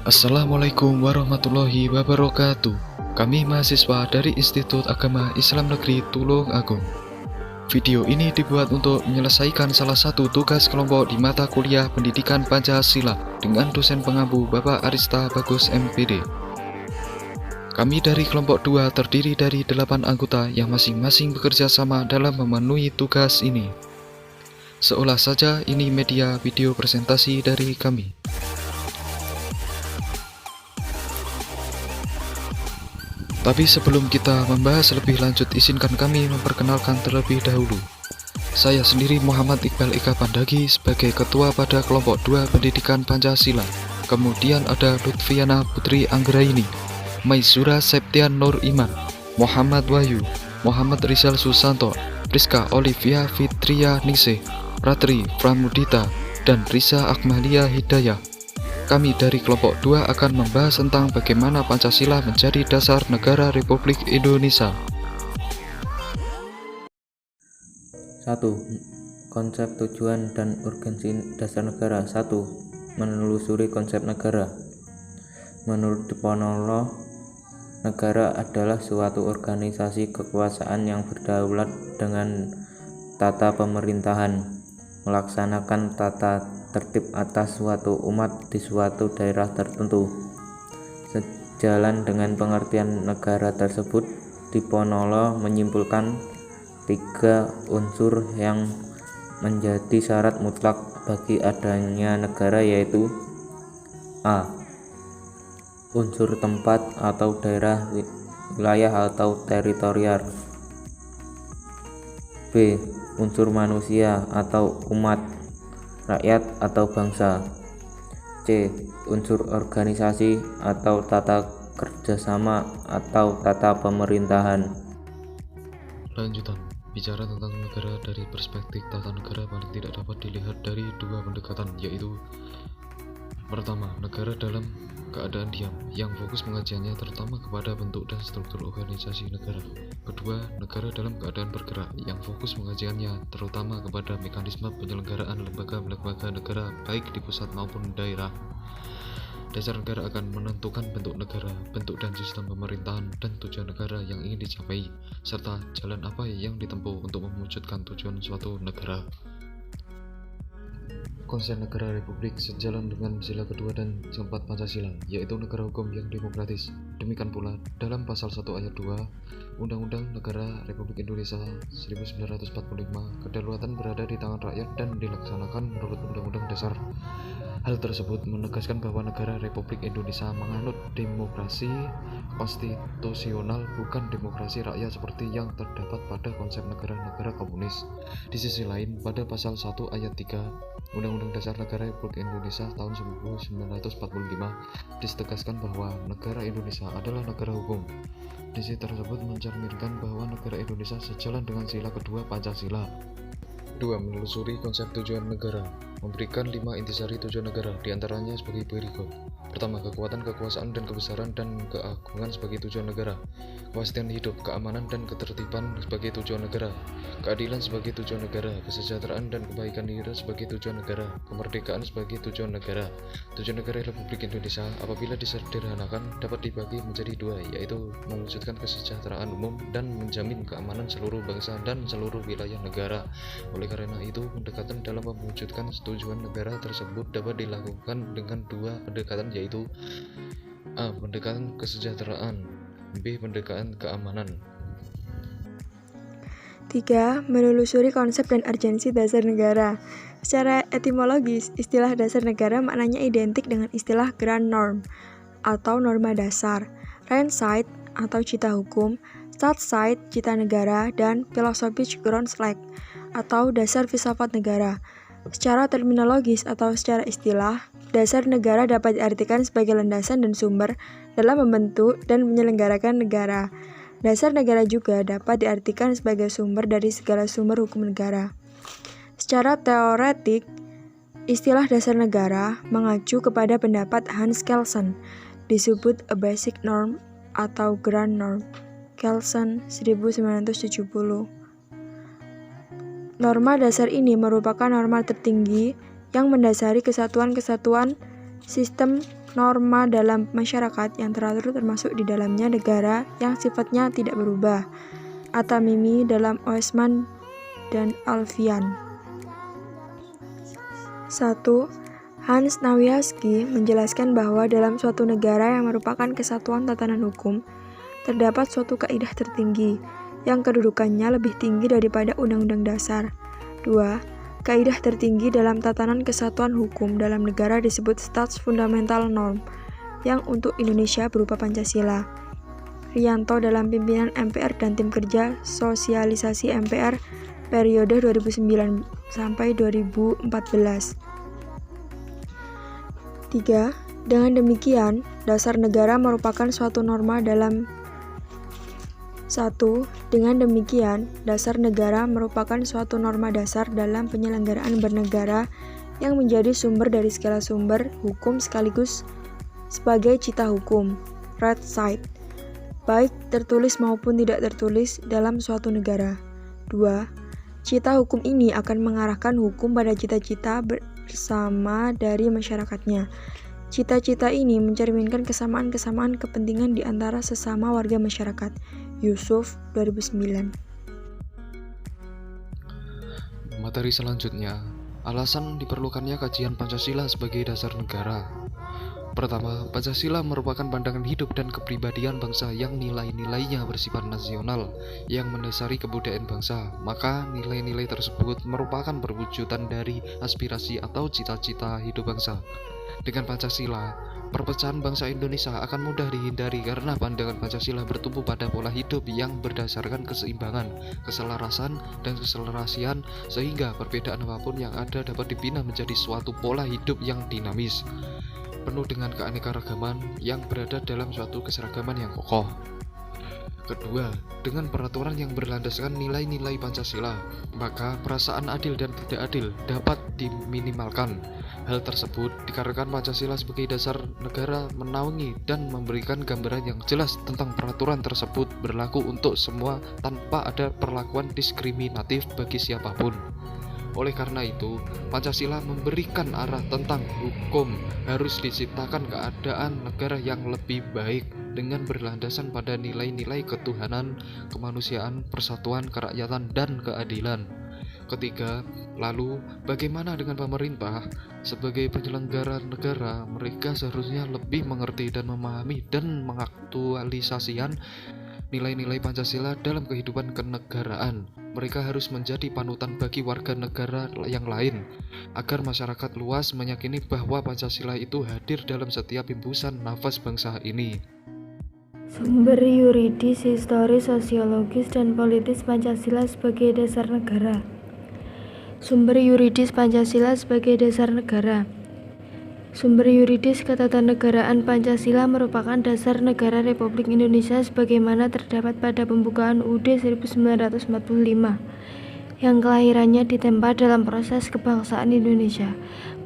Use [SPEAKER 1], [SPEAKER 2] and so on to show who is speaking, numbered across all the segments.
[SPEAKER 1] Assalamualaikum warahmatullahi wabarakatuh. Kami mahasiswa dari Institut Agama Islam Negeri Tulung Agung. Video ini dibuat untuk menyelesaikan salah satu tugas kelompok di mata kuliah Pendidikan Pancasila dengan dosen pengampu Bapak Arista Bagus MPD. Kami dari kelompok 2 terdiri dari 8 anggota yang masing-masing bekerja sama dalam memenuhi tugas ini. Seolah saja ini media video presentasi dari kami. Tapi sebelum kita membahas lebih lanjut, izinkan kami memperkenalkan terlebih dahulu. Saya sendiri Muhammad Iqbal Eka Pandagi sebagai ketua pada kelompok 2 Pendidikan Pancasila. Kemudian ada Lutfiana Putri Anggraini, Maisura Septian Nur Iman, Muhammad Wahyu, Muhammad Rizal Susanto, Priska Olivia Fitria Ningsih, Ratri Pramudita, dan Risa Akmalia Hidayah. Kami dari kelompok 2 akan membahas tentang bagaimana Pancasila menjadi dasar negara Republik Indonesia.
[SPEAKER 2] 1. Konsep tujuan dan urgensi dasar negara. 1. Menelusuri konsep negara. Menurut Diponegoro, negara adalah suatu organisasi kekuasaan yang berdaulat dengan tata pemerintahan, melaksanakan tata tertib atas suatu umat di suatu daerah tertentu. Sejalan dengan pengertian negara tersebut, Diponegoro menyimpulkan 3 unsur yang menjadi syarat mutlak bagi adanya negara, yaitu A. Unsur tempat atau daerah, wilayah atau teritorial. B. Unsur manusia atau umat, rakyat atau bangsa. C. Unsur organisasi atau tata kerjasama atau tata pemerintahan.
[SPEAKER 1] Lanjutan, bicara tentang negara dari perspektif tata negara paling tidak dapat dilihat dari 2 pendekatan, yaitu pertama, negara dalam keadaan diam, yang fokus pengajiannya terutama kepada bentuk dan struktur organisasi negara. Kedua, negara dalam keadaan bergerak, yang fokus pengajiannya terutama kepada mekanisme penyelenggaraan lembaga-lembaga negara baik di pusat maupun daerah. Dasar negara akan menentukan bentuk negara, bentuk dan sistem pemerintahan, dan tujuan negara yang ingin dicapai, serta jalan apa yang ditempuh untuk mewujudkan tujuan suatu negara. Konsep negara republik sejalan dengan sila kedua dan keempat Pancasila, yaitu negara hukum yang demokratis. Demikian pula, dalam pasal 1 ayat 2 Undang-Undang Negara Republik Indonesia 1945, kedaulatan berada di tangan rakyat dan dilaksanakan menurut Undang-Undang Dasar. Hal tersebut menegaskan bahwa negara Republik Indonesia menganut demokrasi konstitusional, bukan demokrasi rakyat seperti yang terdapat pada konsep negara-negara komunis. Di sisi lain, pada pasal 1 ayat 3 Undang-Undang Dasar Negara Republik Indonesia tahun 1945 ditegaskan bahwa negara Indonesia adalah negara hukum. Diksi tersebut mencerminkan bahwa negara Indonesia sejalan dengan sila kedua Pancasila. 2. Menelusuri konsep tujuan negara. Memberikan 5 intisari tujuan negara, diantaranya sebagai berikut. Pertama, kekuatan, kekuasaan, dan kebesaran dan keagungan sebagai tujuan negara. Kepastian hidup, keamanan, dan ketertiban sebagai tujuan negara. Keadilan sebagai tujuan negara. Kesejahteraan dan kebaikan diri sebagai tujuan negara. Kemerdekaan sebagai tujuan negara. Tujuan negara Republik Indonesia apabila disederhanakan dapat dibagi menjadi 2, yaitu mewujudkan kesejahteraan umum dan menjamin keamanan seluruh bangsa dan seluruh wilayah negara. Oleh karena itu, pendekatan dalam mewujudkan tujuan negara tersebut dapat dilakukan dengan 2 pendekatan, yaitu A. Pendekatan kesejahteraan, B. Pendekatan keamanan.
[SPEAKER 3] 3. Menelusuri konsep dan urgensi dasar negara. Secara etimologis, istilah dasar negara maknanya identik dengan istilah grand norm atau norma dasar, Rhine-Sight atau cita hukum, Staatsrecht cita negara, dan philosophisch Grundlage atau dasar filsafat negara. Secara terminologis atau secara istilah, dasar negara dapat diartikan sebagai landasan dan sumber dalam membentuk dan menyelenggarakan negara. Dasar negara juga dapat diartikan sebagai sumber dari segala sumber hukum negara. Secara teoretik, istilah dasar negara mengacu kepada pendapat Hans Kelsen, disebut a basic norm atau grand norm. Kelsen 1970. Norma dasar ini merupakan norma tertinggi yang mendasari kesatuan-kesatuan Sistem norma dalam masyarakat yang teratur termasuk di dalamnya negara yang sifatnya tidak berubah. Atamimi dalam Oesman dan Alfian. 1. Hans Nawiaski menjelaskan bahwa dalam suatu negara yang merupakan kesatuan tatanan hukum, terdapat suatu kaidah tertinggi, yang kedudukannya lebih tinggi daripada Undang-Undang Dasar. 2. Kaidah tertinggi dalam tatanan kesatuan hukum dalam negara disebut Stats Fundamental Norm, yang untuk Indonesia berupa Pancasila. Rianto dalam pimpinan MPR dan tim kerja sosialisasi MPR periode 2009 sampai 2014. 3. Dengan demikian, dasar negara merupakan suatu norma dalam 1. Dengan demikian, dasar negara merupakan suatu norma dasar dalam penyelenggaraan bernegara yang menjadi sumber dari segala sumber hukum sekaligus sebagai cita hukum, red side, baik tertulis maupun tidak tertulis dalam suatu negara. 2. Cita hukum ini akan mengarahkan hukum pada cita-cita bersama dari masyarakatnya. Cita-cita ini mencerminkan kesamaan-kesamaan kepentingan di antara sesama warga masyarakat. Yusuf, 2009.
[SPEAKER 1] Materi selanjutnya, alasan diperlukannya kajian Pancasila sebagai dasar negara. Pertama, Pancasila merupakan pandangan hidup dan kepribadian bangsa yang nilai-nilainya bersifat nasional, yang mendasari kebudayaan bangsa. Maka nilai-nilai tersebut merupakan perwujudan dari aspirasi atau cita-cita hidup bangsa. Dengan Pancasila, perpecahan bangsa Indonesia akan mudah dihindari karena pandangan Pancasila bertumbuh pada pola hidup yang berdasarkan keseimbangan, keselarasan, dan keselarasian, sehingga perbedaan apapun yang ada dapat dibina menjadi suatu pola hidup yang dinamis, penuh dengan keanekaragaman yang berada dalam suatu keseragaman yang kokoh. Kedua, dengan peraturan yang berlandaskan nilai-nilai Pancasila, maka perasaan adil dan tidak adil dapat diminimalkan. Hal tersebut dikarenakan Pancasila sebagai dasar negara menaungi dan memberikan gambaran yang jelas tentang peraturan tersebut berlaku untuk semua tanpa ada perlakuan diskriminatif bagi siapapun. Oleh karena itu, Pancasila memberikan arah tentang hukum harus diciptakan keadaan negara yang lebih baik dengan berlandasan pada nilai-nilai ketuhanan, kemanusiaan, persatuan, kerakyatan, dan keadilan. Ketiga, lalu bagaimana dengan pemerintah? Sebagai penyelenggara negara, mereka seharusnya lebih mengerti dan memahami dan mengaktualisasikan nilai-nilai Pancasila dalam kehidupan kenegaraan. Mereka harus menjadi panutan bagi warga negara yang lain, agar masyarakat luas meyakini bahwa Pancasila itu hadir dalam setiap hembusan nafas bangsa ini.
[SPEAKER 4] Sumber yuridis, historis, sosiologis, dan politis Pancasila sebagai dasar negara. Sumber yuridis Pancasila sebagai dasar negara. Sumber yuridis ketatanegaraan Pancasila merupakan dasar negara Republik Indonesia sebagaimana terdapat pada pembukaan UUD 1945, yang kelahirannya ditempa dalam proses kebangsaan Indonesia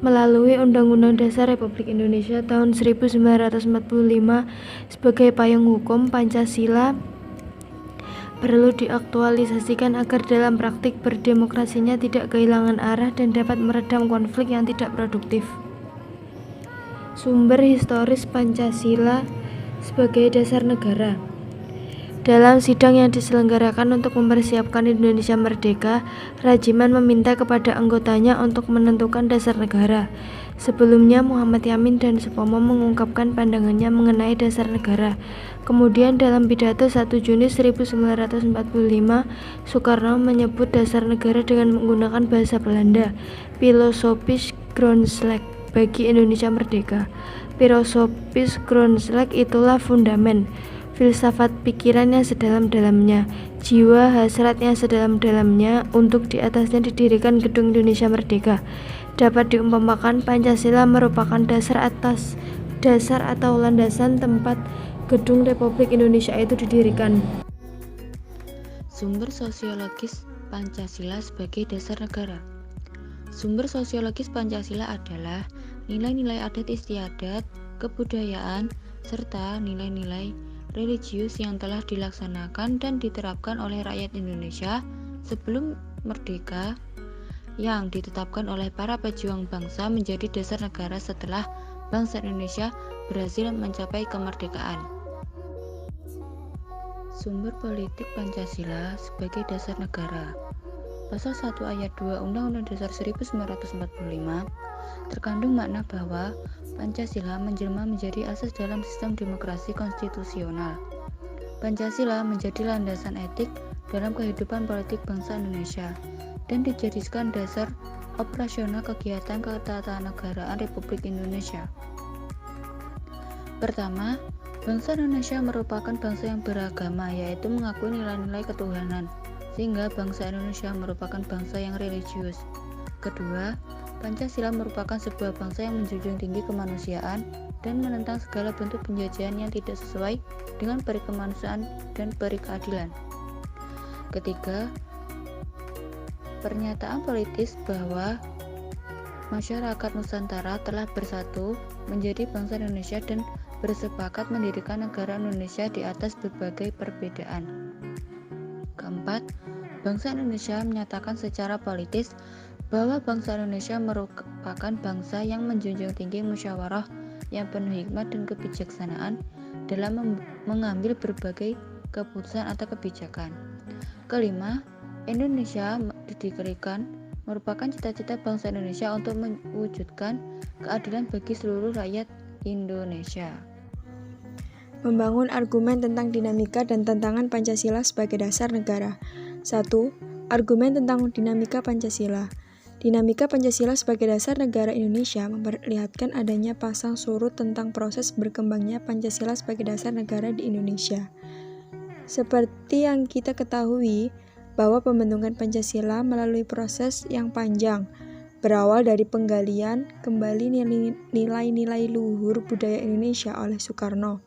[SPEAKER 4] melalui Undang-Undang Dasar Republik Indonesia tahun 1945 sebagai payung hukum. Pancasila perlu diaktualisasikan agar dalam praktik berdemokrasinya tidak kehilangan arah dan dapat meredam konflik yang tidak produktif. Sumber historis Pancasila sebagai dasar negara. Dalam sidang yang diselenggarakan untuk mempersiapkan Indonesia merdeka, Rajiman meminta kepada anggotanya untuk menentukan dasar negara. Sebelumnya Muhammad Yamin dan Supomo mengungkapkan pandangannya mengenai dasar negara. Kemudian dalam pidato 1 Juni 1945, Soekarno menyebut dasar negara dengan menggunakan bahasa Belanda, Philosophisch Grondslag, bagi Indonesia merdeka. Philosophisch Grondslag itulah fundamen, filsafat pikiran yang sedalam-dalamnya, jiwa hasrat yang sedalam-dalamnya untuk di atasnya didirikan gedung Indonesia merdeka. Dapat diumpamakan Pancasila merupakan dasar atau landasan tempat gedung Republik Indonesia itu didirikan.
[SPEAKER 5] Sumber sosiologis Pancasila sebagai dasar negara. Sumber sosiologis Pancasila adalah nilai-nilai adat istiadat, kebudayaan, serta nilai-nilai religius yang telah dilaksanakan dan diterapkan oleh rakyat Indonesia sebelum merdeka, yang ditetapkan oleh para pejuang bangsa menjadi dasar negara setelah bangsa Indonesia berhasil mencapai kemerdekaan. Sumber politik Pancasila sebagai dasar negara. Pasal 1 ayat 2 Undang-Undang Dasar 1945 terkandung makna bahwa Pancasila menjelma menjadi asas dalam sistem demokrasi konstitusional. Pancasila menjadi landasan etik dalam kehidupan politik bangsa Indonesia dan dijadikan dasar operasional kegiatan ketatanegaraan Republik Indonesia. Pertama, bangsa Indonesia merupakan bangsa yang beragama, yaitu mengakui nilai-nilai ketuhanan, sehingga bangsa Indonesia merupakan bangsa yang religius. Kedua, Pancasila merupakan sebuah bangsa yang menjunjung tinggi kemanusiaan dan menentang segala bentuk penjajahan yang tidak sesuai dengan peri kemanusiaan dan peri keadilan. Ketiga, pernyataan politis bahwa masyarakat Nusantara telah bersatu menjadi bangsa Indonesia dan bersepakat mendirikan negara Indonesia di atas berbagai perbedaan. Keempat, bangsa Indonesia menyatakan secara politis bahwa bangsa Indonesia merupakan bangsa yang menjunjung tinggi musyawarah yang penuh hikmat dan kebijaksanaan dalam mengambil berbagai keputusan atau kebijakan. Kelima, Indonesia didirikan merupakan cita-cita bangsa Indonesia untuk mewujudkan keadilan bagi seluruh rakyat Indonesia.
[SPEAKER 3] Membangun argumen tentang dinamika dan tantangan Pancasila sebagai dasar negara. 1. Argumen tentang dinamika Pancasila. Dinamika Pancasila sebagai dasar negara Indonesia memperlihatkan adanya pasang surut tentang proses berkembangnya Pancasila sebagai dasar negara di Indonesia. Seperti yang kita ketahui, bahwa pembentukan Pancasila melalui proses yang panjang, berawal dari penggalian kembali nilai-nilai luhur budaya Indonesia oleh Soekarno.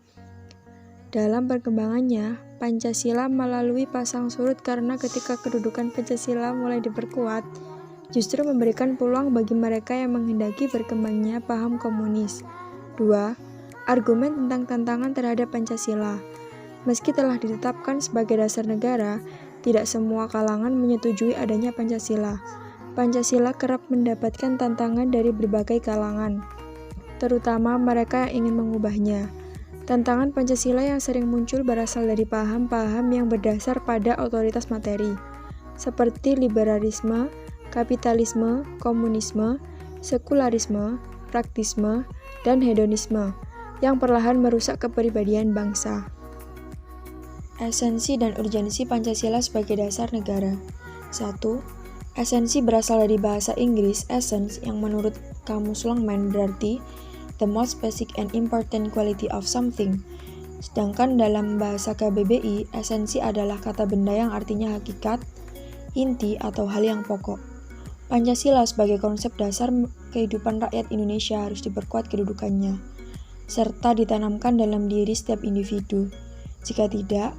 [SPEAKER 3] Dalam perkembangannya, Pancasila melalui pasang surut karena ketika kedudukan Pancasila mulai diperkuat, justru memberikan peluang bagi mereka yang menghendaki berkembangnya paham komunis. 2. Argumen tentang tantangan terhadap Pancasila. Meski telah ditetapkan sebagai dasar negara, tidak semua kalangan menyetujui adanya Pancasila. Pancasila kerap mendapatkan tantangan dari berbagai kalangan, terutama mereka yang ingin mengubahnya. Tantangan Pancasila yang sering muncul berasal dari paham-paham yang berdasar pada otoritas materi, seperti liberalisme, kapitalisme, komunisme, sekularisme, praktisme, dan hedonisme, yang perlahan merusak kepribadian bangsa. Esensi dan urgensi Pancasila sebagai dasar negara. 1. Esensi berasal dari bahasa Inggris essence yang menurut Kamus Longman berarti the most basic and important quality of something. Sedangkan dalam bahasa KBBI, esensi adalah kata benda yang artinya hakikat, inti, atau hal yang pokok. Pancasila sebagai konsep dasar kehidupan rakyat Indonesia harus diperkuat kedudukannya, serta ditanamkan dalam diri setiap individu. Jika tidak,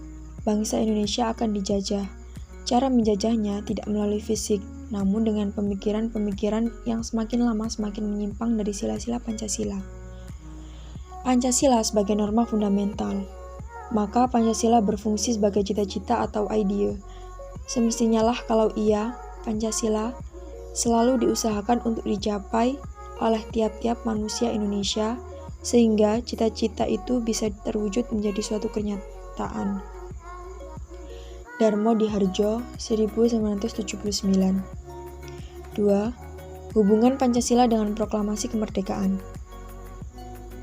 [SPEAKER 3] bangsa Indonesia akan dijajah. Cara menjajahnya tidak melalui fisik, namun dengan pemikiran-pemikiran yang semakin lama semakin menyimpang dari sila-sila Pancasila. Pancasila sebagai norma fundamental. Maka Pancasila berfungsi sebagai cita-cita atau ide. Semestinya lah kalau ia, Pancasila, selalu diusahakan untuk dicapai oleh tiap-tiap manusia Indonesia, sehingga cita-cita itu bisa terwujud menjadi suatu kenyataan. Darmo Diharjo, 1979. 2. Hubungan Pancasila dengan proklamasi kemerdekaan.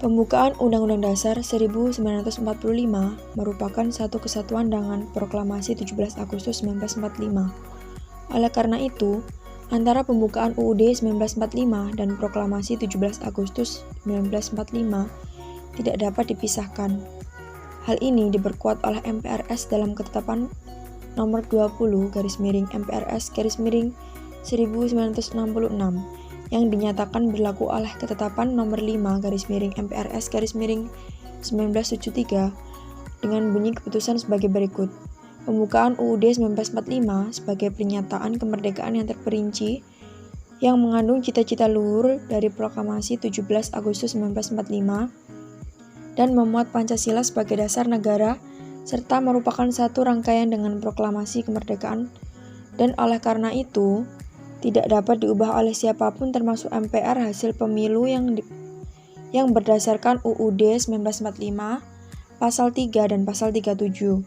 [SPEAKER 3] Pembukaan Undang-Undang Dasar 1945 merupakan satu kesatuan dengan proklamasi 17 Agustus 1945. Oleh karena itu, antara pembukaan UUD 1945 dan proklamasi 17 Agustus 1945 tidak dapat dipisahkan. Hal ini diperkuat oleh MPRS dalam ketetapan nomor 20 MPRS 1966 yang dinyatakan berlaku oleh ketetapan nomor 5 MPRS 1973 dengan bunyi keputusan sebagai berikut. Pembukaan UUD 1945 sebagai pernyataan kemerdekaan yang terperinci yang mengandung cita-cita luhur dari proklamasi 17 Agustus 1945 dan memuat Pancasila sebagai dasar negara serta merupakan satu rangkaian dengan proklamasi kemerdekaan dan oleh karena itu tidak dapat diubah oleh siapapun termasuk MPR hasil pemilu yang berdasarkan UUD 1945, Pasal 3 dan Pasal 37,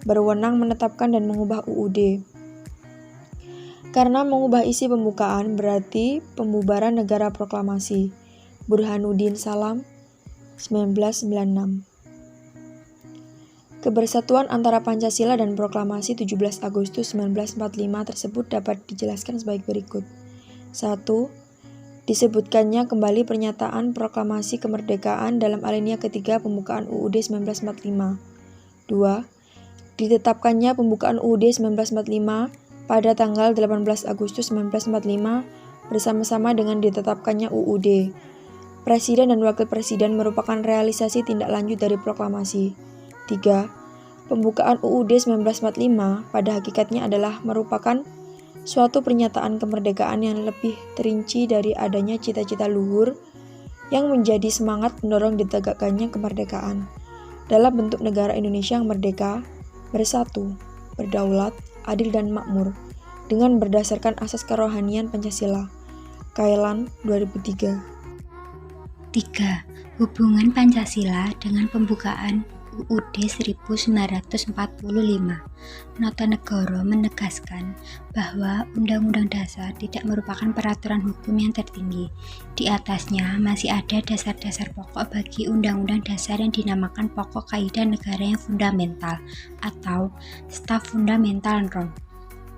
[SPEAKER 3] berwenang menetapkan dan mengubah UUD. Karena mengubah isi pembukaan berarti pembubaran negara proklamasi. Burhanuddin Salam, 1996. Kebersatuan antara Pancasila dan Proklamasi 17 Agustus 1945 tersebut dapat dijelaskan sebagai berikut. 1. Disebutkannya kembali pernyataan proklamasi kemerdekaan dalam alinea ketiga pembukaan UUD 1945. 2. Ditetapkannya pembukaan UUD 1945 pada tanggal 18 Agustus 1945 bersama-sama dengan ditetapkannya UUD. Presiden dan Wakil Presiden merupakan realisasi tindak lanjut dari proklamasi. 3. Pembukaan UUD 1945 pada hakikatnya adalah merupakan suatu pernyataan kemerdekaan yang lebih terinci dari adanya cita-cita luhur yang menjadi semangat mendorong ditegakkannya kemerdekaan dalam bentuk negara Indonesia yang merdeka, bersatu, berdaulat, adil dan makmur dengan berdasarkan asas kerohanian Pancasila. Kailan 2003.
[SPEAKER 6] 3. Hubungan Pancasila dengan pembukaan UUD 1945. Nota Negoro menegaskan bahwa Undang-Undang Dasar tidak merupakan peraturan hukum yang tertinggi. Di atasnya masih ada dasar-dasar pokok bagi Undang-Undang Dasar yang dinamakan Pokok Kaidah Negara yang Fundamental atau Staf Fundamental Norm.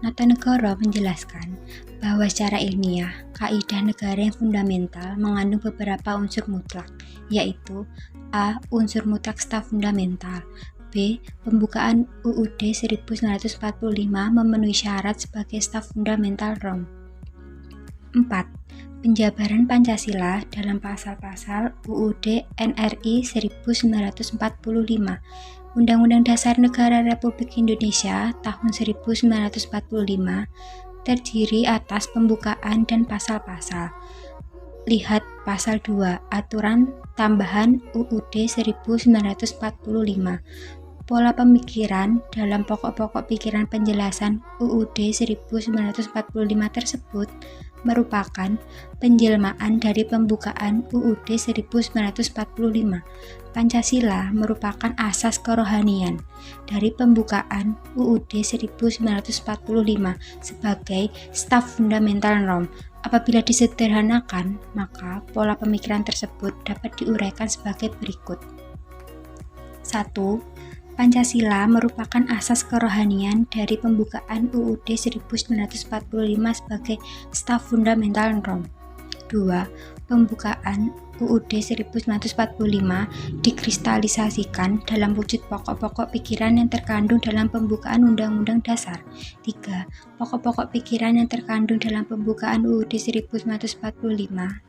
[SPEAKER 6] Nota Negoro menjelaskan bahwa secara ilmiah, kaidah negara yang fundamental mengandung beberapa unsur mutlak, yaitu A. Unsur mutlak staf fundamental. B. Pembukaan UUD 1945 memenuhi syarat sebagai staf fundamental Rom. 4. Penjabaran Pancasila dalam pasal-pasal UUD NRI 1945, Undang-Undang Dasar Negara Republik Indonesia tahun 1945 terdiri atas pembukaan dan pasal-pasal. Lihat pasal 2, aturan tambahan UUD 1945. Pola pemikiran dalam pokok-pokok pikiran penjelasan UUD 1945 tersebut merupakan penjelmaan dari pembukaan UUD 1945. Pancasila merupakan asas kerohanian dari pembukaan UUD 1945 sebagai staf fundamental norm. Apabila disederhanakan, maka pola pemikiran tersebut dapat diuraikan sebagai berikut. 1. Pancasila merupakan asas kerohanian dari pembukaan UUD 1945 sebagai staf fundamental norm. 2. Pembukaan UUD 1945 dikristalisasikan dalam wujud pokok-pokok pikiran yang terkandung dalam pembukaan Undang-Undang Dasar. 3. Pokok-pokok pikiran yang terkandung dalam pembukaan UUD 1945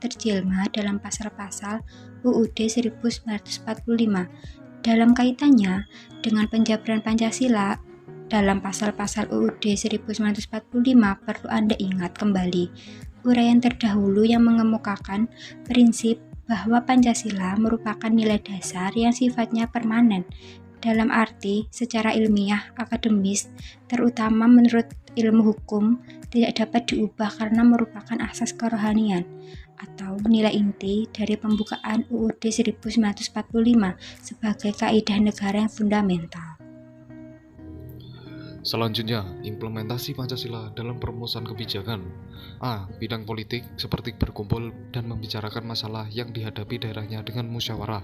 [SPEAKER 6] terjelma dalam pasal-pasal UUD 1945. Dalam kaitannya dengan penjabaran Pancasila dalam pasal-pasal UUD 1945 perlu Anda ingat kembali uraian terdahulu yang mengemukakan prinsip bahwa Pancasila merupakan nilai dasar yang sifatnya permanen dalam arti secara ilmiah akademis, terutama menurut ilmu hukum, tidak dapat diubah karena merupakan asas kerohanian atau nilai inti dari pembukaan UUD 1945 sebagai kaidah negara yang fundamental.
[SPEAKER 1] Selanjutnya, implementasi Pancasila dalam perumusan kebijakan. A. Bidang politik seperti berkumpul dan membicarakan masalah yang dihadapi daerahnya dengan musyawarah.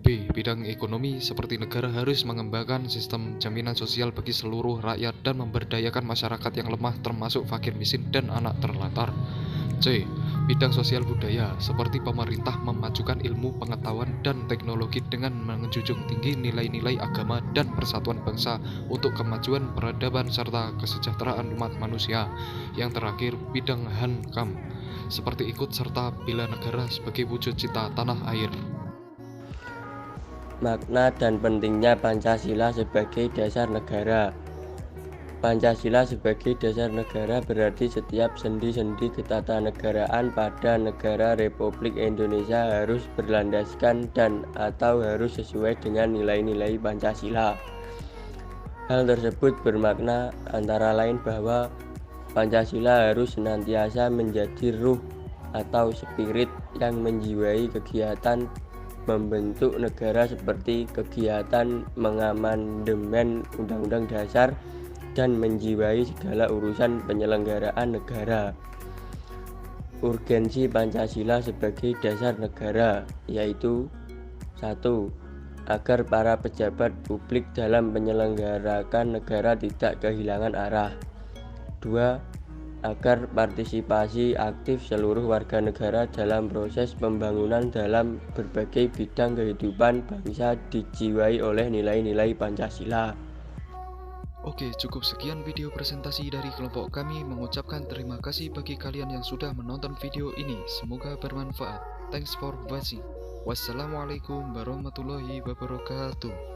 [SPEAKER 1] B. Bidang ekonomi seperti negara harus mengembangkan sistem jaminan sosial bagi seluruh rakyat dan memberdayakan masyarakat yang lemah termasuk fakir miskin dan anak terlantar. C. Bidang sosial budaya seperti pemerintah memajukan ilmu pengetahuan dan teknologi dengan menjunjung tinggi nilai-nilai agama dan persatuan bangsa untuk kemajuan peradaban serta kesejahteraan umat manusia. Yang terakhir, bidang HANKAM seperti ikut serta bela negara sebagai wujud cita tanah air.
[SPEAKER 7] Makna dan pentingnya Pancasila sebagai dasar negara. Pancasila sebagai dasar negara berarti setiap sendi-sendi ketatanegaraan pada negara Republik Indonesia harus berlandaskan dan atau harus sesuai dengan nilai-nilai Pancasila. Hal tersebut bermakna antara lain bahwa Pancasila harus senantiasa menjadi ruh atau spirit yang menjiwai kegiatan membentuk negara seperti kegiatan mengamandemen Undang-Undang Dasar dan menjiwai segala urusan penyelenggaraan negara. Urgensi Pancasila sebagai dasar negara yaitu 1. Agar para pejabat publik dalam menyelenggarakan negara tidak kehilangan arah. 2. Agar partisipasi aktif seluruh warga negara dalam proses pembangunan dalam berbagai bidang kehidupan bangsa dijiwai oleh nilai-nilai Pancasila.
[SPEAKER 1] Oke, cukup sekian video presentasi dari kelompok kami. Mengucapkan terima kasih bagi kalian yang sudah menonton video ini. Semoga bermanfaat. Thanks for watching. Wassalamualaikum warahmatullahi wabarakatuh.